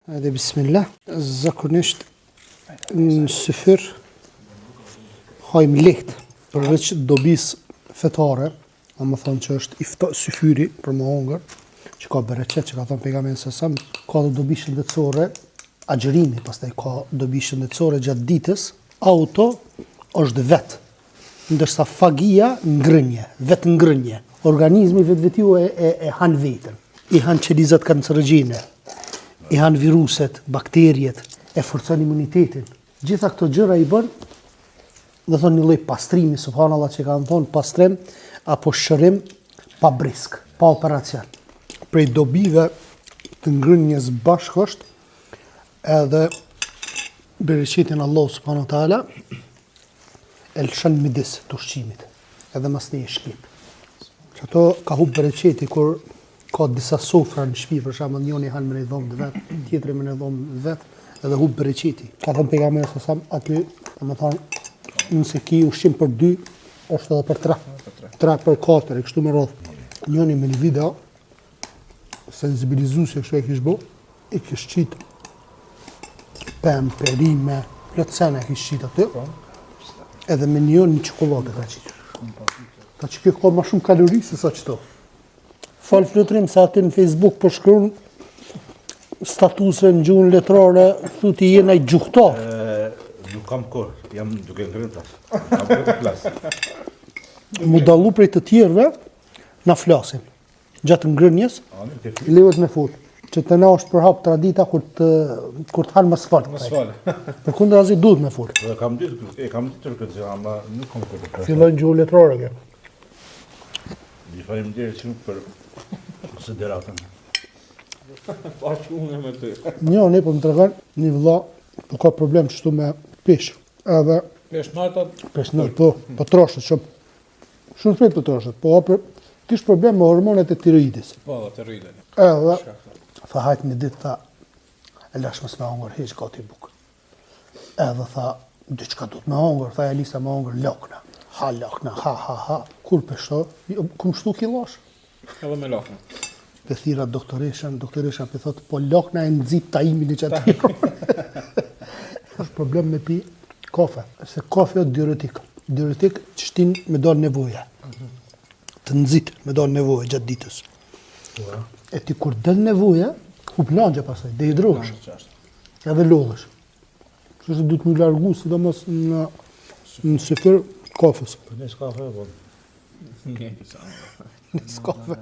Edhe bismillah, zakonisht në syfyr hajmë lehtë përveç dobis fetare, a më thonë që është syfyri për më hongër, që ka bereqet, që ka thonë pejgamberi sasam, ka dhe dobi shëndetësore, agjerimi, pastaj ka dobi shëndetësore gjatë ditës, auto është vetë, ndërsa fagia ngrënje, vetë ngrënje. Organizmi vetë e hanë vetën, i hanë qelizat kancerogjene, i hanë viruset, bakterjet, e forcon imunitetin. Gjitha këto gjëra i bën, dhe thonë një lloj pastrimi, subhanallahu që kanë thonë pastrim apo shërim pa brisk, pa operacion. Prej dobive të ngrënjes bashkë është edhe bereqetin Allah subhanahu wa taala e lëshon midis të ushqimit, edhe mas një shkip. Që ato ka hup bereqeti kur ka disa sofra në shtëpi, për shembull njëri han me një dhomë vet, tjetri me një dhomë vet, edhe hub bereqeti. Ka thënë pejgamberi sa aty, domethënë, nëse ki ushqim për 2, është edhe për 3. 3 për 4, e kështu me radhë. Njëri me një video sensibilizuese kështu e kish bë, i kish qit pemë, perime, plot sene kish qit aty. Edhe me një çokoladë ka qit. Ta që kjo ka më shumë kalori se sa çto. Falë flutrim se aty në Facebook për shkruan statuse në gjuhën letrare, thuti jena i gjuhtar. Nuk kam kohë, jam duke ngrënë tash. Kam këtë plas. Mu dallu prej të tjerëve, na flasin. Gjatë ngrënjes, lejohet me fol. Që të na është për hap tradita kur të hanë mos fal. Përkundrazi duhet me fol. Kam ditur këtë, ama nuk kam kohë. Fillon gjuhën letrare kjo. Ju faleminderit shumë për konsideratën. Bashkë unë me ty. Njëri po më tregon një vëlla, po ka problem çtu me peshë. Edhe peshë po troshet shumë. Shumë shpejt po troshet, po kish problem me hormonet e tiroidit. Po, tiroidin. Edhe tha hajt një ditë tha e lash mos me hongër hiç gati buk. Edhe tha diçka duhet me hongër, tha Elisa me hongër lokna. Ha lokna, ha. Kur peshto, kum shtu killash. Edhe me lokna. Të thira doktoresha për thotë, po lokna e nëzit taimin e që atyro. është problem me pi kafe, se kafe është diuretik. Diuretik që shtin me dalë nevoja. Të nëzit me dalë nevoja gjatë ditës. E ti kur del nevoja, hup langja pasaj, dehidrohesh. Edhe lodhesh. Kështu se duhet më largu, sidomos në syfyr kafes. Për një kafe, po. Një kafe.